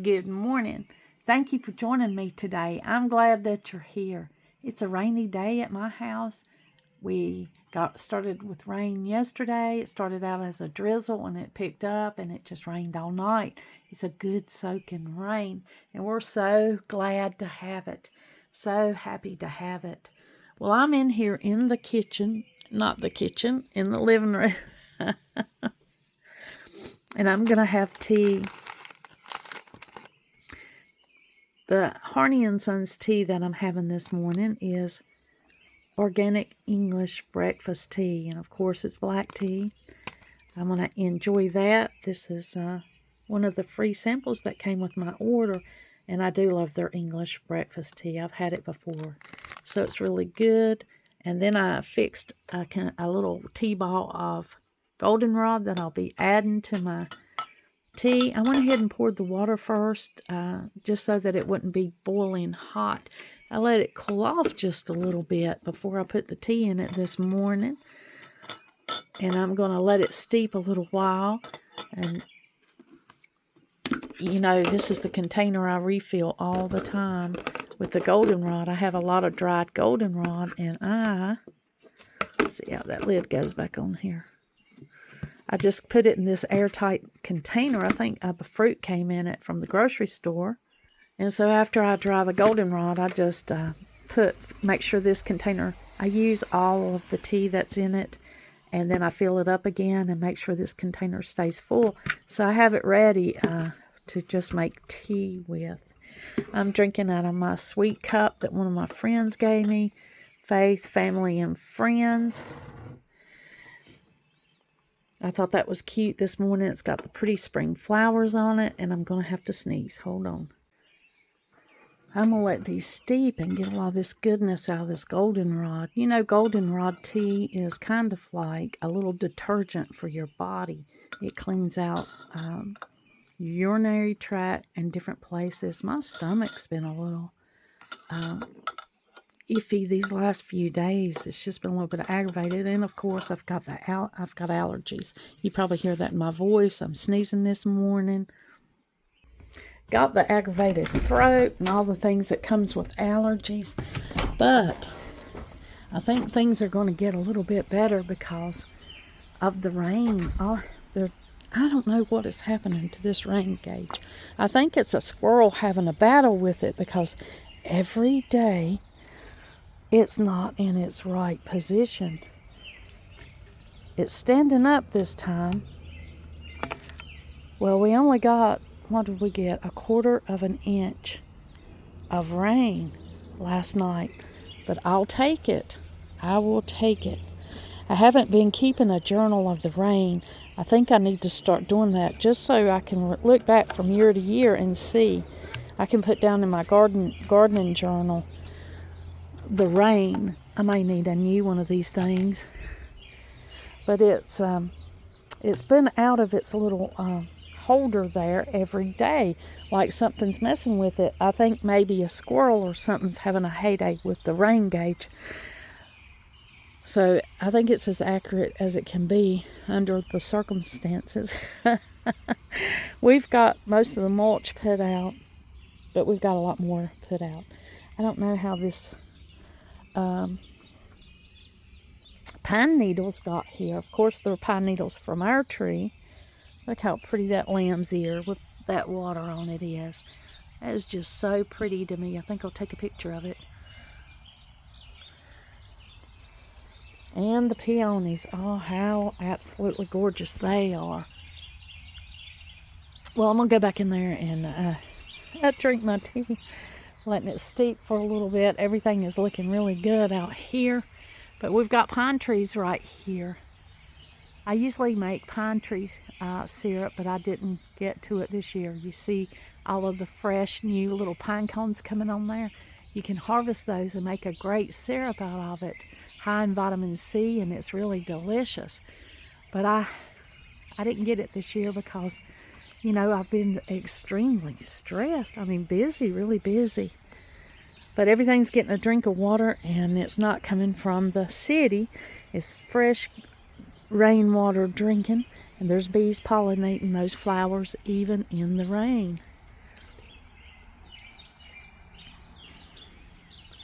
Good morning. Thank you for joining me today. I'm glad that you're here. It's a rainy day at my house. We got started with rain yesterday. It started out as a drizzle and it picked up and it just rained all night. It's a good soaking rain and we're so glad to have it. So happy to have it. Well, I'm in here in the kitchen, not the kitchen, in the living room. And I'm going to have tea. The Harney and Sons tea that I'm having this morning is organic English breakfast tea. And of course, it's black tea. I'm going to enjoy that. This is one of the free samples that came with my order. And I do love their English breakfast tea. I've had it before. So it's really good. And then I fixed a little tea ball of goldenrod that I'll be adding to my tea. I went ahead and poured the water first, just so that it wouldn't be boiling hot. I let it cool off just a little bit before I put the tea in it this morning. And I'm going to let it steep a little while. And, you know, this is the container I refill all the time with the goldenrod. I have a lot of dried goldenrod, and let's see how that lid goes back on here. I just put it in this airtight container. I think a fruit came in it from the grocery store. And so after I dry the goldenrod, I just make sure this container, I use all of the tea that's in it. And then I fill it up again and make sure this container stays full. So I have it ready to just make tea with. I'm drinking out of my sweet cup that one of my friends gave me. Faith, Family, and Friends. I thought that was cute this morning. It's got the pretty spring flowers on it, and I'm going to have to sneeze. Hold on. I'm going to let these steep and get a lot of this goodness out of this goldenrod. You know, goldenrod tea is kind of like a little detergent for your body. It cleans out your urinary tract and different places. My stomach's been a little iffy these last few days. It's just been a little bit aggravated, and of course I've got allergies. You probably hear that in my voice. I'm sneezing this morning. Got the aggravated throat and all the things that comes with allergies, but I think things are going to get a little bit better because of the rain. I don't know what is happening to this rain gauge. I think it's a squirrel having a battle with it because every day it's not in its right position. It's standing up this time. Well, we only got, what did we get? 1/4 of an inch of rain last night. But I'll take it. I will take it. I haven't been keeping a journal of the rain. I think I need to start doing that just so I can look back from year to year and see. I can put down in my gardening journal the rain. I may need a new one of these things, but it's been out of its little holder there every day, like something's messing with it. I think maybe a squirrel or something's having a heyday with the rain gauge. So I think it's as accurate as it can be under the circumstances. We've got most of the mulch put out, but we've got a lot more put out. I don't know how this pine needles got here. Of course, they're pine needles from our tree. Look how pretty that lamb's ear with that water on it is. That is just so pretty to me. I think I'll take a picture of it. And the peonies. Oh, how absolutely gorgeous they are. Well, I'm going to go back in there and drink my tea. Letting it steep for a little bit. Everything is looking really good out here. But we've got pine trees right here. I usually make pine trees syrup, but I didn't get to it this year. You see all of the fresh new little pine cones coming on there. You can harvest those and make a great syrup out of it. High in vitamin C, and it's really delicious. But I didn't get it this year because, you know, I've been extremely stressed. I mean, busy, really busy. But everything's getting a drink of water, and it's not coming from the city. It's fresh rainwater drinking, and there's bees pollinating those flowers even in the rain.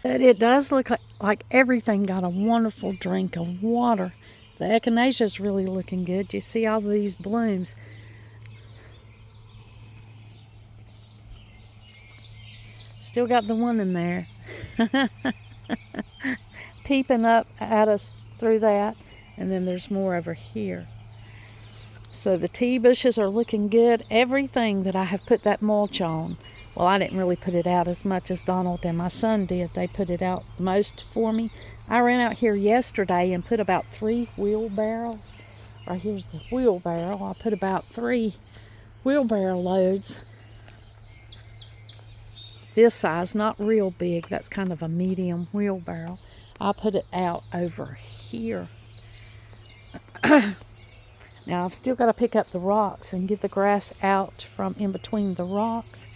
But it does look like everything got a wonderful drink of water. The echinacea is really looking good. You see all of these blooms. Still got the one in there peeping up at us through that. And then there's more over here. So the tea bushes are looking good. Everything that I have put that mulch on, well, I didn't really put it out as much as Donald and my son did. They put it out most for me. I ran out here yesterday and put about 3 wheelbarrows. Or here's the wheelbarrow. I put about 3 wheelbarrow loads. This size, not real big. That's kind of a medium wheelbarrow. I put it out over here. Now I've still got to pick up the rocks and get the grass out from in between the rocks.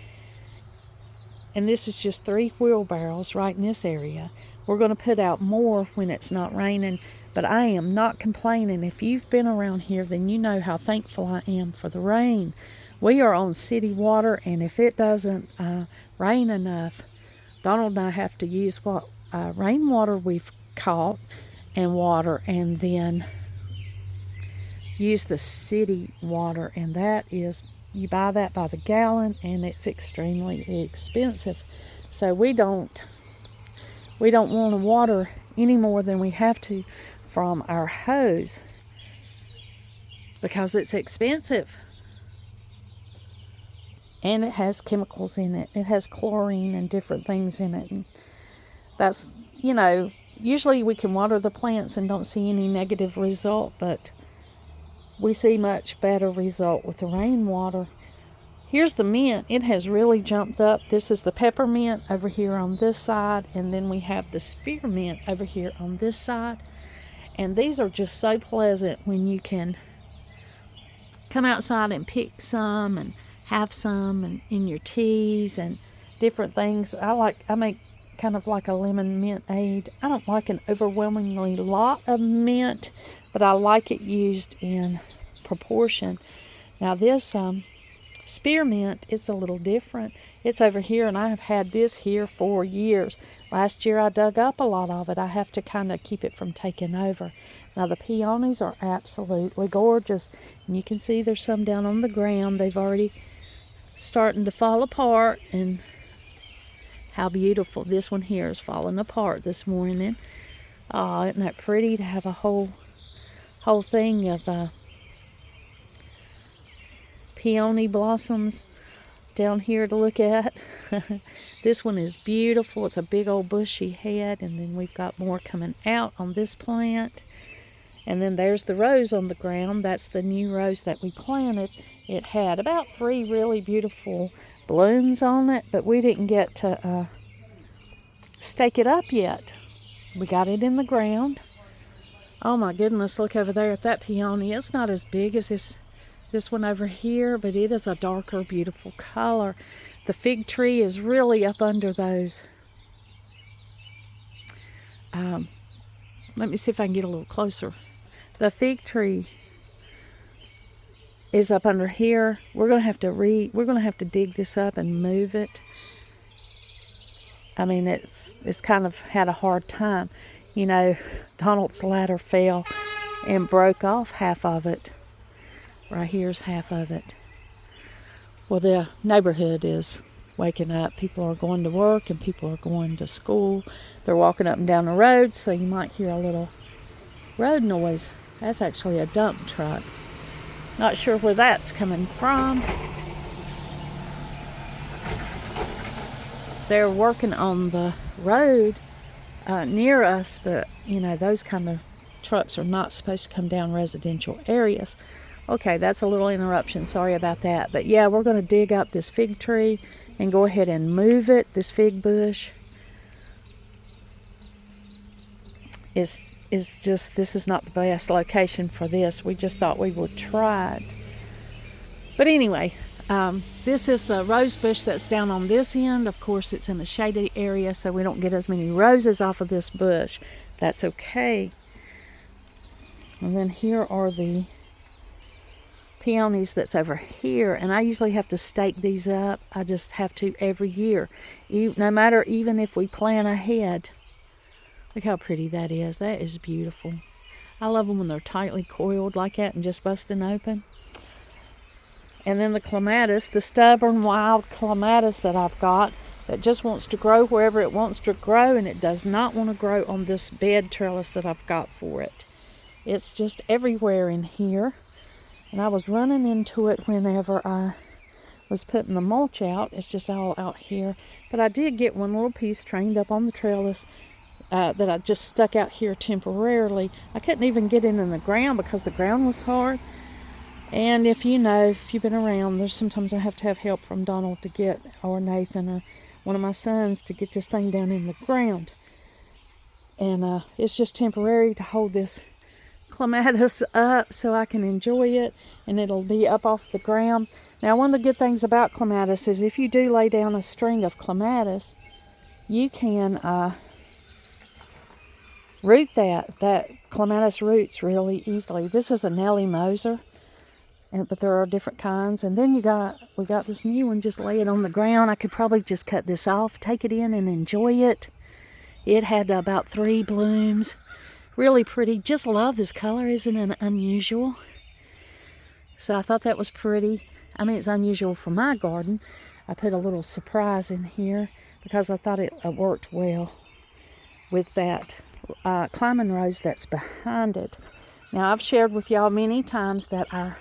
And this is just 3 wheelbarrows right in this area. We're going to put out more when it's not raining, but I am not complaining. If you've been around here, then you know how thankful I am for the rain. We are on city water, and if it doesn't rain enough, Donald and I have to use what rainwater we've caught and water, and then use the city water, and that is, you buy that by the gallon, and it's extremely expensive. So we don't want to water any more than we have to from our hose because it's expensive. And it has chemicals in it. It has chlorine and different things in it. And that's, usually we can water the plants and don't see any negative result, but we see much better result with the rainwater. Here's the mint. It has really jumped up. This is the peppermint over here on this side, and then we have the spearmint over here on this side. And these are just so pleasant when you can come outside and pick some and have some and in your teas and different things. I make kind of like a lemon mint aid. I don't like an overwhelmingly lot of mint, but I like it used in proportion. Now this spearmint, it's a little different. It's over here, and I have had this here for years. Last year I dug up a lot of it. I have to kind of keep it from taking over. Now the peonies are absolutely gorgeous, and you can see there's some down on the ground. They've already starting to fall apart, and how beautiful. This one here is falling apart this morning. Oh, isn't that pretty to have a whole thing of peony blossoms down here to look at. This one is beautiful. It's a big old bushy head, and then we've got more coming out on this plant. And then there's the rose on the ground. That's the new rose that we planted. It had about 3 really beautiful blooms on it, but we didn't get to stake it up yet. We got it in the ground. Oh my goodness, look over there at that peony. It's not as big as this one over here, but it is a darker, beautiful color. The fig tree is really up under those. Let me see if I can get a little closer. The fig tree is up under here. We're gonna have to dig this up and move it. I mean, it's kind of had a hard time. Donald's ladder fell and broke off half of it. Right here's half of it. Well, the neighborhood is waking up. People are going to work and people are going to school. They're walking up and down the road, so you might hear a little road noise. That's actually a dump truck. Not sure where that's coming from. They're working on the road near us, but those kind of trucks are not supposed to come down residential areas. Okay, that's a little interruption. Sorry about that. But yeah, we're going to dig up this fig tree and go ahead and move it. This fig bush is just, this is not the best location for this. We just thought we would try it. But anyway, this is the rose bush that's down on this end. Of course, it's in a shady area, so we don't get as many roses off of this bush. That's okay. And then here are the peonies that's over here, and I usually have to stake these up. I just have to every year, no matter, even if we plan ahead. Look how pretty that is. That is beautiful. I love them when they're tightly coiled like that and just busting open. And then the clematis, the stubborn wild clematis that I've got, that just wants to grow wherever it wants to grow, and it does not want to grow on this bed trellis that I've got for it. It's just everywhere in here. And I was running into it whenever I was putting the mulch out. It's just all out here. But I did get one little piece trained up on the trellis that I just stuck out here temporarily. I couldn't even get it in the ground because the ground was hard. And if you've been around, there's sometimes I have to have help from Donald to get, or Nathan, or one of my sons to get this thing down in the ground. And it's just temporary to hold this clematis up so I can enjoy it, and it'll be up off the ground. Now, one of the good things about clematis is if you do lay down a string of clematis, you can root that clematis roots really easily. This is a Nellie Moser. But there are different kinds. And then we got this new one. Just lay it on the ground. I could probably just cut this off, take it in, and enjoy it. It had about 3 blooms. Really pretty. Just love this color. Isn't it unusual? So I thought that was pretty. I mean, it's unusual for my garden. I put a little surprise in here because I thought it worked well with that climbing rose that's behind it. Now, I've shared with y'all many times that our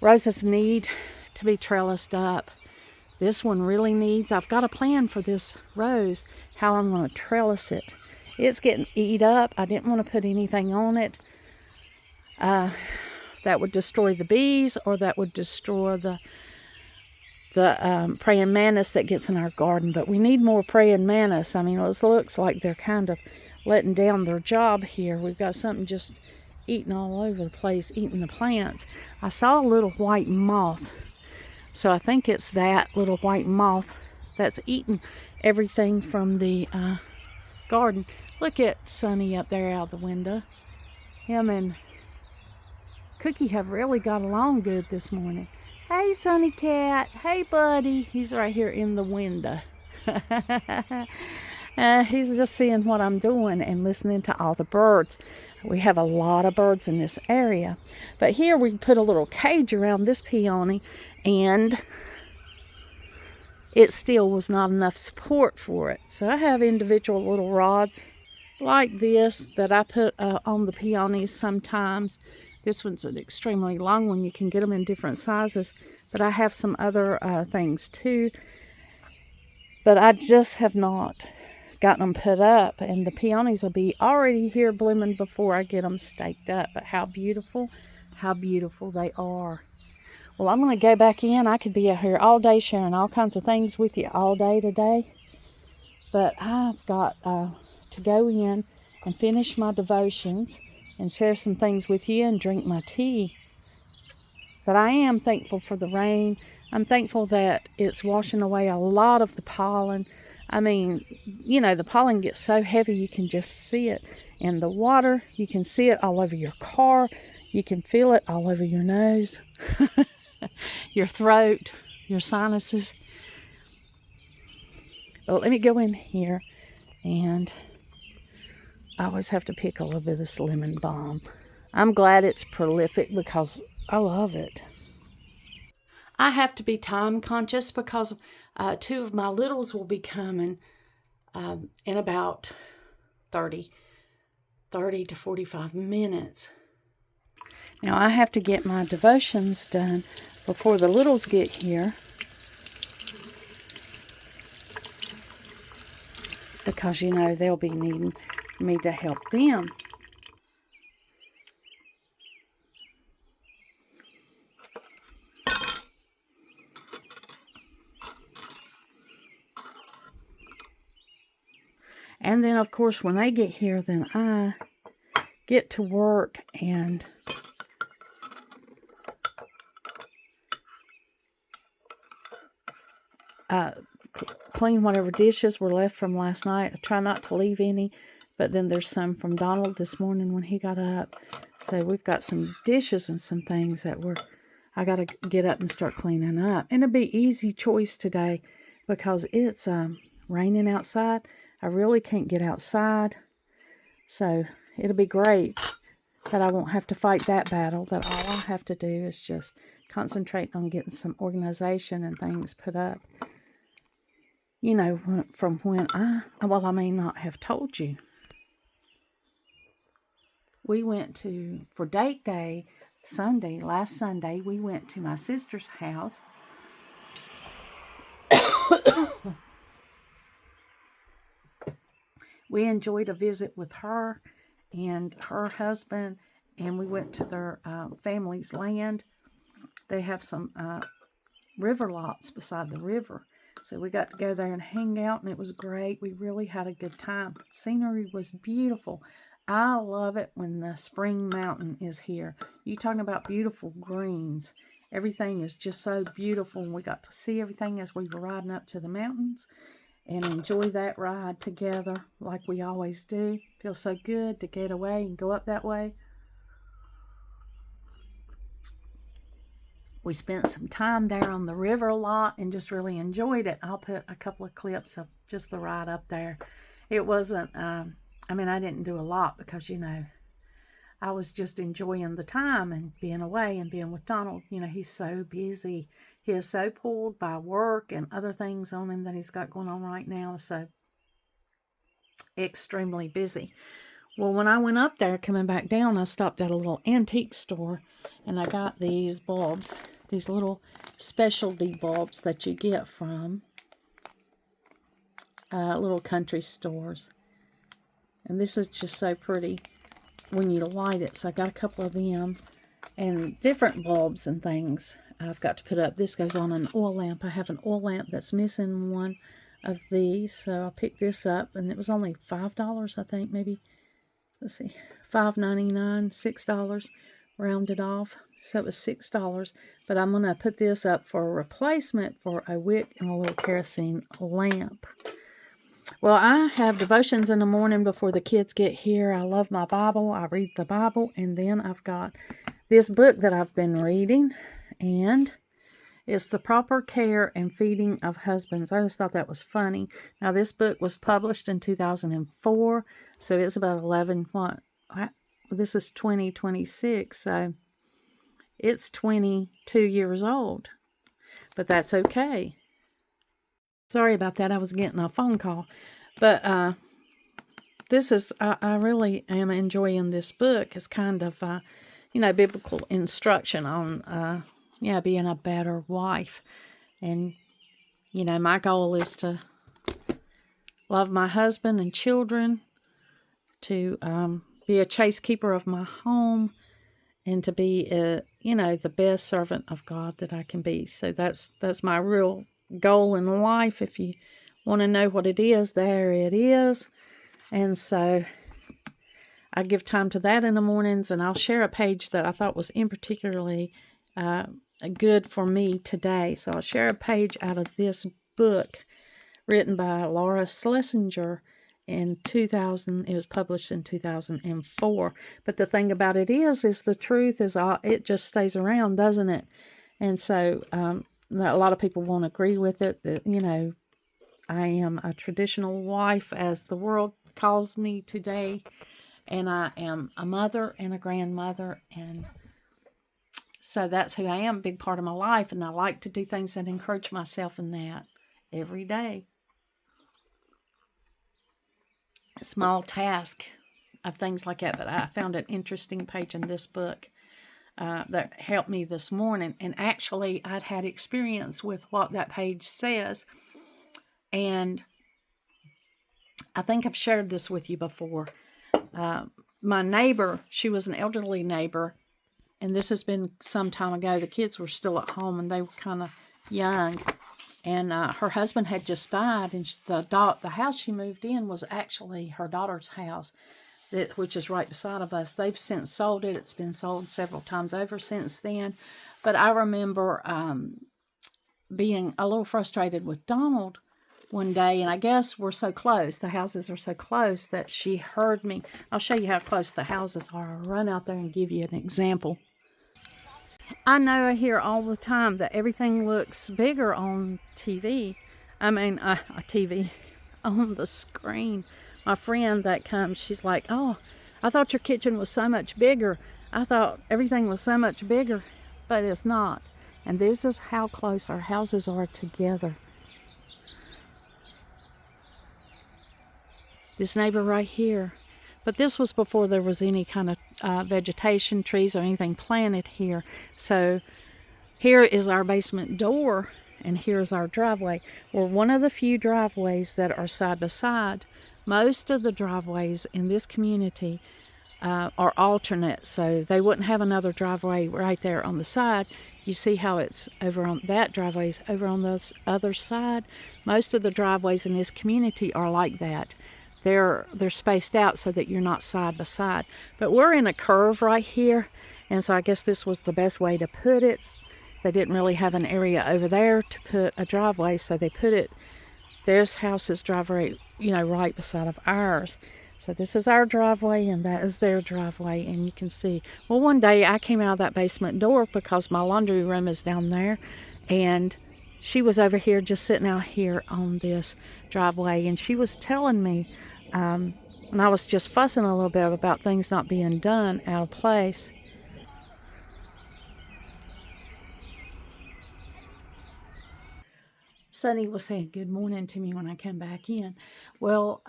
roses need to be trellised up. This one really needs, I've got a plan for this rose, how I'm going to trellis it. It's getting eat up. I didn't want to put anything on it that would destroy the bees, or that would destroy the praying mantis that gets in our garden. But we need more praying mantis. I mean, it looks like they're kind of letting down their job here. We've got something just eating all over the place, eating the plants. I saw a little white moth, so I think it's that little white moth that's eating everything from the garden. Look at Sonny up there out the window. Him and Cookie have really got along good this morning. Hey, Sonny Cat. Hey, buddy. He's right here in the window. He's just seeing what I'm doing and listening to all the birds. We have a lot of birds in this area. But here we put a little cage around this peony, and it still was not enough support for it. So I have individual little rods like this that I put on the peonies sometimes. This one's an extremely long one. You can get them in different sizes. But I have some other things too. But I just have not gotten them put up, and the peonies will be already here blooming before I get them staked up. But how beautiful they are. Well, I'm going to go back in. I could be out here all day sharing all kinds of things with you all day today, but I've got to go in and finish my devotions and share some things with you and drink my tea. But I am thankful for the rain. I'm thankful that it's washing away a lot of the pollen. I mean, the pollen gets so heavy you can just see it in the water. You can see it all over your car. You can feel it all over your nose, your throat, your sinuses. But let me go in here, and I always have to pick a little bit of this lemon balm. I'm glad it's prolific because I love it. I have to be time conscious because 2 of my littles will be coming in about 30 to 45 minutes. Now I have to get my devotions done before the littles get here, because they'll be needing me to help them. And then, of course, when they get here, then I get to work and clean whatever dishes were left from last night. I try not to leave any, but then there's some from Donald this morning when he got up. So we've got some dishes and some things that I got to get up and start cleaning up. And it'll be easy choice today because it's raining outside. I really can't get outside. So it'll be great that I won't have to fight that battle, that all I have to do is just concentrate on getting some organization and things put up. You know, from when I may not have told you. We went for date day, last Sunday, we went to my sister's house. We enjoyed a visit with her and her husband, and we went to their family's land. They have some river lots beside the river. So we got to go there and hang out, and it was great. We really had a good time. Scenery was beautiful. I love it when the spring mountain is here. You talking about beautiful greens. Everything is just so beautiful, and we got to see everything as we were riding up to the mountains and enjoy that ride together like we always do. Feels so good to get away and go up that way. We spent some time there on the river a lot and just really enjoyed it. I'll put a couple of clips of just the ride up there. It wasn't, I didn't do a lot because, I was just enjoying the time and being away and being with Donald. He's so busy. He is so pulled by work and other things on him that he's got going on right now. So extremely busy. Well, when I went up there, coming back down, I stopped at a little antique store and I got these bulbs, these little specialty bulbs that you get from little country stores. And this is just so pretty when you light it. So I got a couple of them and different bulbs and things I've got to put up. This goes on an oil lamp. I have an oil lamp that's missing one of these. So I picked this up and it was only $5, I think, maybe. Let's see, $5.99, $6 rounded off. So it was $6. But I'm going to put this up for a replacement for a wick and a little kerosene lamp. Well, I have devotions in the morning before the kids get here. I love my Bible. I read the Bible. And then I've got this book that I've been reading. And it's The Proper Care and Feeding of Husbands. I just thought that was funny. Now, this book was published in 2004. So it's about 11, this is 2026. So it's 22 years old. But that's okay. Sorry about that. I was getting a phone call. But this is, I really am enjoying this book. It's kind of, biblical instruction on, being a better wife. And, my goal is to love my husband and children, to be a chasekeeper of my home, and to be, the best servant of God that I can be. So that's my real goal in life. If you want to know what it is, there it is. And so I give time to that in the mornings, and I'll share a page that I thought was in particularly good for me today. So I'll share a page out of this book written by Laura Schlesinger in 2000. It was published in 2004. But the thing about it is the truth is it just stays around, doesn't it? And so a lot of people won't agree with it, that, I am a traditional wife, as the world calls me today, and I am a mother and a grandmother, and so that's who I am, a big part of my life, and I like to do things that encourage myself in that every day. A small task of things like that, but I found an interesting page in this book that helped me this morning. And actually, I'd had experience with what that page says. And I think I've shared this with you before. My neighbor, she was an elderly neighbor. And this has been some time ago. The kids were still at home and they were kind of young. And her husband had just died. And the house she moved in was actually her daughter's house, which is right beside of us. They've since sold it. It's been sold several times over since then. But I remember being a little frustrated with Donald one day, and I guess we're so close, the houses are so close, that she heard me. I'll show you how close the houses are. I'll run out there and give you an example. I know I hear all the time that everything looks bigger on TV. TV, on the screen. My friend that comes, she's like, oh, I thought your kitchen was so much bigger. I thought everything was so much bigger, but it's not. And this is how close our houses are together. This neighbor right here. But this was before there was any kind of vegetation, trees, or anything planted here. So here is our basement door, and here's our driveway. We're one of the few driveways that are side by side. Most of the driveways in this community are alternate, so they wouldn't have another driveway right there on the side. You see how it's over on that driveway's over on the other side. Most of the driveways in this community are like that. They're spaced out so that you're not side by side. But we're in a curve right here, and so I guess this was the best way to put it. They didn't really have an area over there to put a driveway, so they put it, there's houses driveway, right beside of ours. So this is our driveway, and that is their driveway, and you can see. Well, one day I came out of that basement door because my laundry room is down there, and she was over here just sitting out here on this driveway, and she was telling me, and I was just fussing a little bit about things not being done out of place. Sunny was saying good morning to me when I came back in. Well,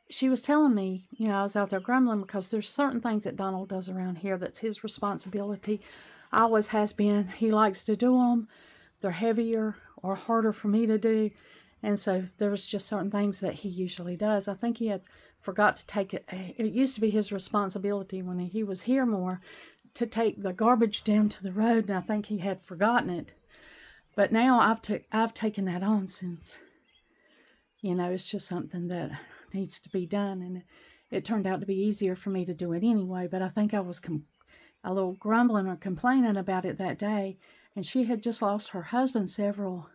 she was telling me, I was out there grumbling because there's certain things that Donald does around here that's his responsibility. Always has been. He likes to do them. They're heavier or harder for me to do. And so there was just certain things that he usually does. I think he had forgot to take it. It used to be his responsibility when he was here more to take the garbage down to the road, and I think he had forgotten it. But now I've taken that on since, it's just something that needs to be done. And it turned out to be easier for me to do it anyway. But I think I was a little grumbling or complaining about it that day. And she had just lost her husband several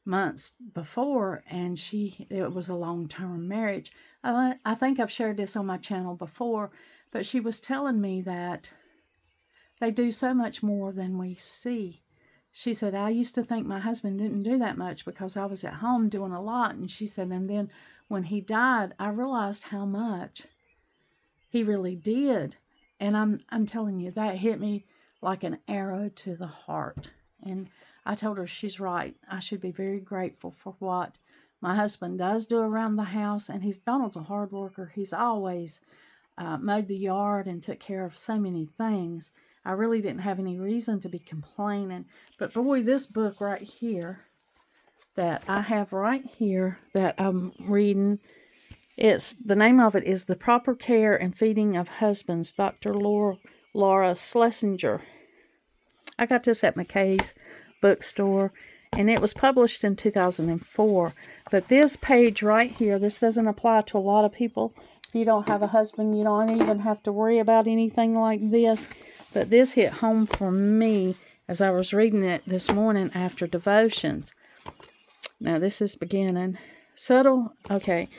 months before, and it was a long-term marriage. I think I've shared this on my channel before, but she was telling me that they do so much more than we see. She said, I used to think my husband didn't do that much because I was at home doing a lot. And she said, and then when he died, I realized how much he really did. And I'm telling you, that hit me like an arrow to the heart. And I told her she's right. I should be very grateful for what my husband does do around the house. And Donald's a hard worker. He's always mowed the yard and took care of so many things. I really didn't have any reason to be complaining. But boy, this book right here that I have right here that I'm reading, the name of it is The Proper Care and Feeding of Husbands, Dr. Laura Schlesinger. I got this at McKay's bookstore, and it was published in 2004. But this page right here, this doesn't apply to a lot of people. If you don't have a husband, you don't even have to worry about anything like this. But this hit home for me as I was reading it this morning after devotions. Now, this is beginning. Subtle. Okay.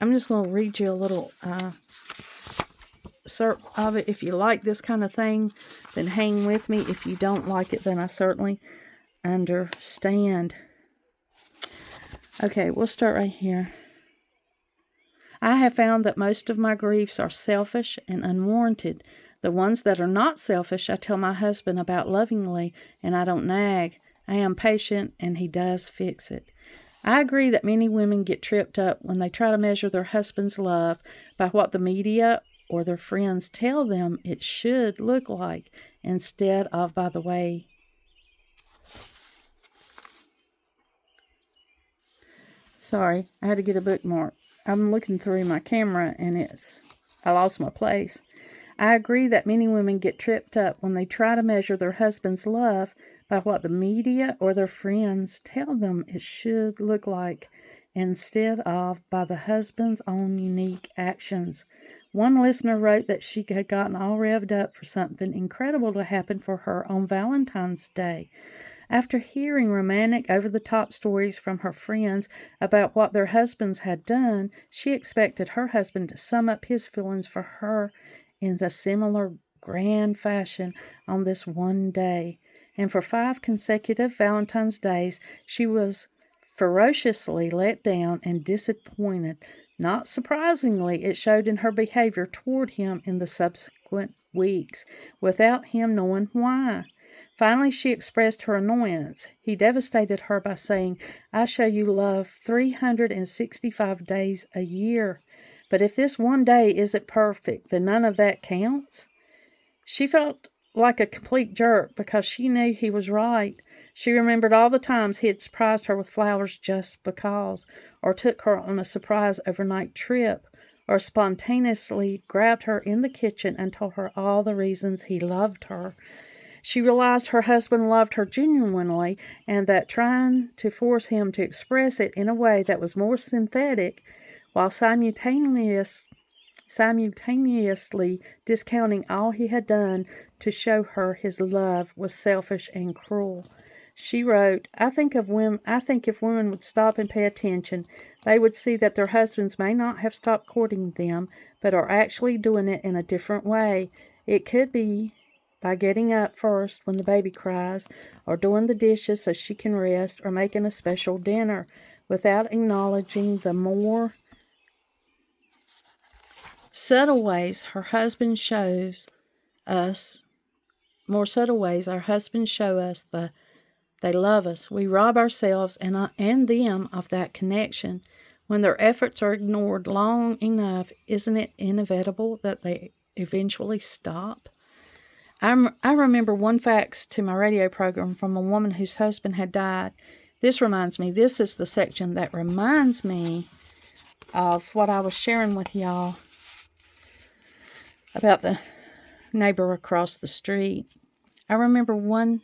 I'm just going to read you a little excerpt of it. If you like this kind of thing, then hang with me. If you don't like it, then I certainly understand. Okay, we'll start right here. I have found that most of my griefs are selfish and unwarranted. The ones that are not selfish, I tell my husband about lovingly, and I don't nag. I am patient, and he does fix it. I agree that many women get tripped up when they try to measure their husband's love by what the media or their friends tell them it should look like, instead of by the way. Sorry, I had to get a bookmark. I'm looking through my camera, and I lost my place. I agree that many women get tripped up when they try to measure their husband's love by what the media or their friends tell them it should look like, instead of by the husband's own unique actions. One listener wrote that she had gotten all revved up for something incredible to happen for her on Valentine's Day. After hearing romantic, over-the-top stories from her friends about what their husbands had done, she expected her husband to sum up his feelings for her in a similar grand fashion on this one day. And for 5 consecutive Valentine's days, she was ferociously let down and disappointed. Not surprisingly, it showed in her behavior toward him in the subsequent weeks, without him knowing why. Finally, she expressed her annoyance. He devastated her by saying, "I show you love 365 days a year. But if this one day isn't perfect, then none of that counts." She felt like a complete jerk because she knew he was right. She remembered all the times he had surprised her with flowers just because, or took her on a surprise overnight trip, or spontaneously grabbed her in the kitchen and told her all the reasons he loved her. She realized her husband loved her genuinely, and that trying to force him to express it in a way that was more synthetic, while simultaneously discounting all he had done to show her his love, was selfish and cruel. She wrote, I think if women would stop and pay attention, they would see that their husbands may not have stopped courting them, but are actually doing it in a different way. It could be by getting up first when the baby cries, or doing the dishes so she can rest, or making a special dinner, without acknowledging the more subtle ways our husbands show us they love us. We rob ourselves and them of that connection. When their efforts are ignored long enough, isn't it inevitable that they eventually stop? I remember one fax to my radio program from a woman whose husband had died. This is the section that reminds me of what I was sharing with y'all about the neighbor across the street. I remember one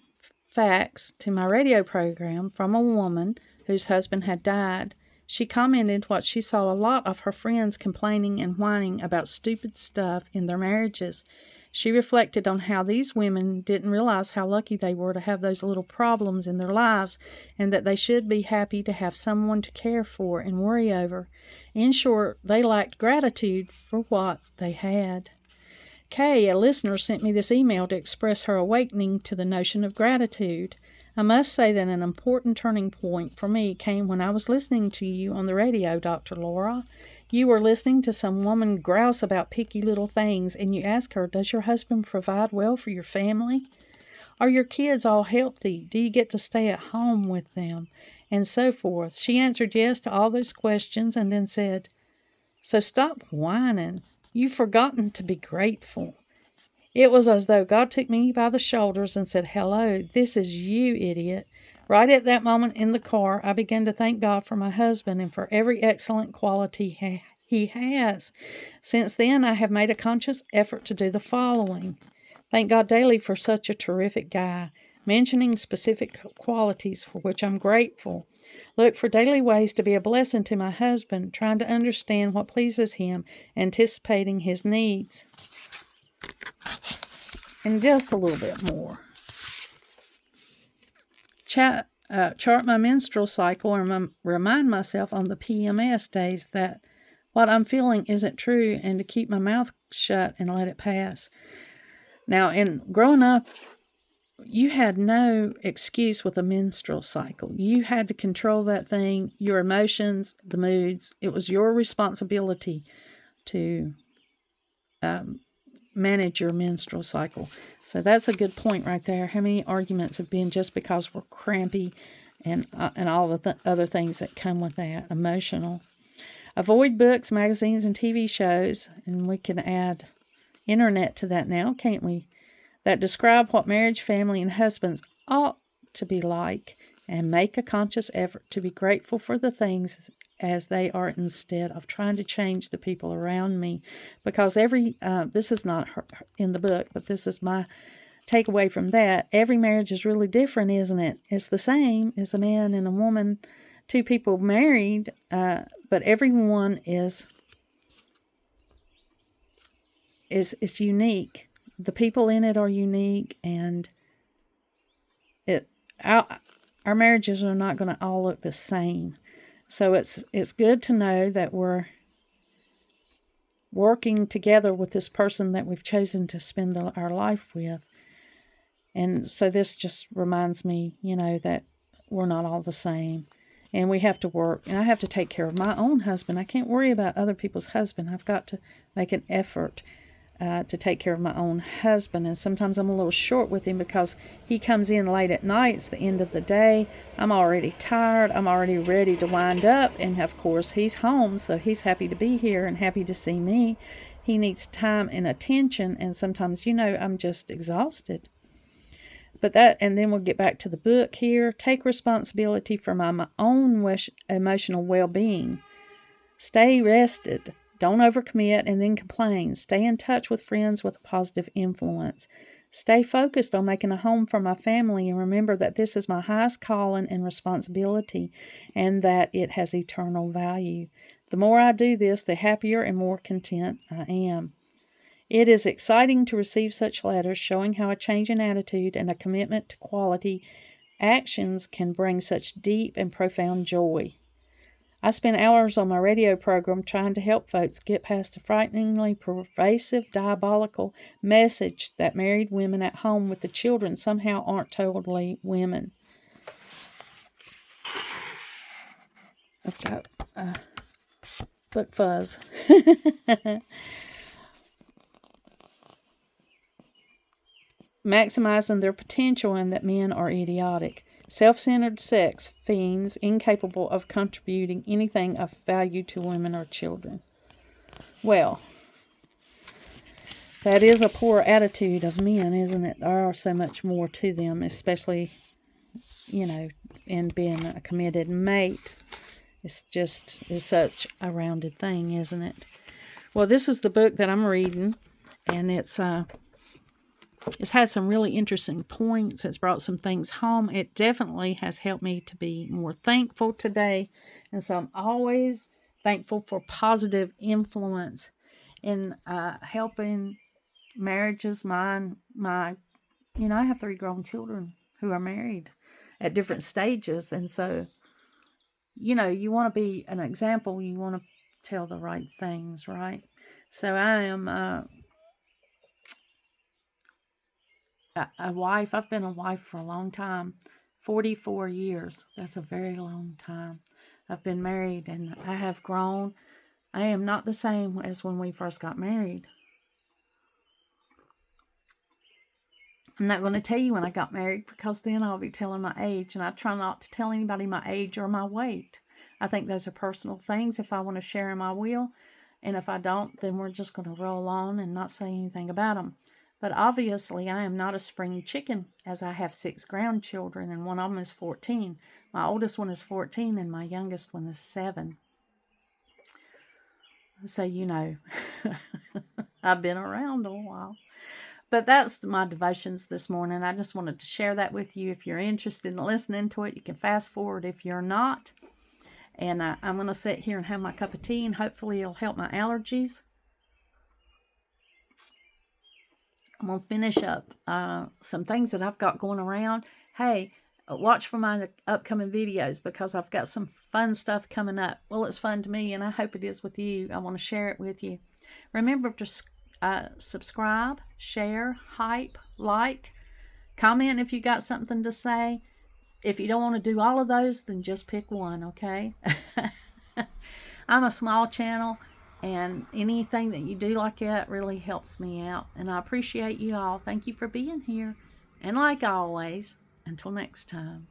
fax to my radio program from a woman whose husband had died. She commented what she saw a lot of her friends complaining and whining about stupid stuff in their marriages. She reflected on how these women didn't realize how lucky they were to have those little problems in their lives, and that they should be happy to have someone to care for and worry over. In short, they lacked gratitude for what they had. Kay, a listener, sent me this email to express her awakening to the notion of gratitude. I must say that an important turning point for me came when I was listening to you on the radio, Dr. Laura. You were listening to some woman grouse about picky little things, and you asked her, does your husband provide well for your family? Are your kids all healthy? Do you get to stay at home with them? And so forth. She answered yes to all those questions and then said, so stop whining. You've forgotten to be grateful. It was as though God took me by the shoulders and said, hello, this is you, idiot. Right at that moment in the car, I began to thank God for my husband and for every excellent quality he has. Since then, I have made a conscious effort to do the following. Thank God daily for such a terrific guy, mentioning specific qualities for which I'm grateful. Look for daily ways to be a blessing to my husband, trying to understand what pleases him, anticipating his needs. And just a little bit more. Chart my menstrual cycle and remind myself on the PMS days that what I'm feeling isn't true, and to keep my mouth shut and let it pass. Now, in growing up, you had no excuse with a menstrual cycle. You had to control that thing, your emotions, the moods. It was your responsibility to manage your menstrual cycle. So that's a good point right there. How many arguments have been just because we're crampy and all the other things that come with that, emotional. Avoid books, magazines, and TV shows, and we can add internet to that now, can't we? That describe what marriage, family, and husbands ought to be like, and make a conscious effort to be grateful for the things as they are instead of trying to change the people around me. Because this is not in the book, but this is my takeaway from that. Every marriage is really different, isn't it? It's the same as a man and a woman, two people married, but everyone is unique. The people in it are unique, and our marriages are not going to all look the same. So it's good to know that we're working together with this person that we've chosen to spend our life with. And so this just reminds me, that we're not all the same. And we have to work. And I have to take care of my own husband. I can't worry about other people's husband. I've got to make an effort to take care of my own husband. And sometimes I'm a little short with him because he comes in late at night. It's the end of the day. I'm already tired. I'm already ready to wind up. And of course, he's home, so he's happy to be here and happy to see me. He needs time and attention. And sometimes, I'm just exhausted. And then we'll get back to the book here. Take responsibility for my own emotional well-being. Stay rested. Don't overcommit and then complain. Stay in touch with friends with a positive influence. Stay focused on making a home for my family, and remember that this is my highest calling and responsibility, and that it has eternal value. The more I do this, the happier and more content I am. It is exciting to receive such letters showing how a change in attitude and a commitment to quality actions can bring such deep and profound joy. I spend hours on my radio program trying to help folks get past the frighteningly pervasive, diabolical message that married women at home with the children somehow aren't totally women. I've got foot fuzz. Maximizing their potential and that men are idiotic. Self-centered sex fiends incapable of contributing anything of value to women or children. Well, that is a poor attitude of men, isn't it? There are so much more to them, especially, in being a committed mate. It's such a rounded thing, isn't it? Well, this is the book that I'm reading, and it's had some really interesting points. It's brought some things home. It definitely has helped me to be more thankful today. And so I'm always thankful for positive influence in helping marriages. I have 3 grown children who are married at different stages. And so, you want to be an example. You want to tell the right things, right? So I am a wife. I've been a wife for a long time, 44 years. That's a very long time. I've been married and I have grown. I am not the same as when we first got married. I'm not going to tell you when I got married because then I'll be telling my age, and I try not to tell anybody my age or my weight. I think those are personal things. If I want to share them, I will. And if I don't, then we're just going to roll on and not say anything about them. But obviously, I am not a spring chicken, as I have 6 grandchildren, and one of them is 14. My oldest one is 14, and my youngest one is 7. So, I've been around a while. But that's my devotions this morning. I just wanted to share that with you. If you're interested in listening to it, you can fast forward if you're not. And I'm going to sit here and have my cup of tea, and hopefully it'll help my allergies. I'm going to finish up some things that I've got going around. Hey, watch for my upcoming videos because I've got some fun stuff coming up. Well, it's fun to me, and I hope it is with you. I want to share it with you. Remember to subscribe, share, hype, like, comment if you got something to say. If you don't want to do all of those, then just pick one, okay? I'm a small channel. And anything that you do like that really helps me out. And I appreciate you all. Thank you for being here. And like always, until next time.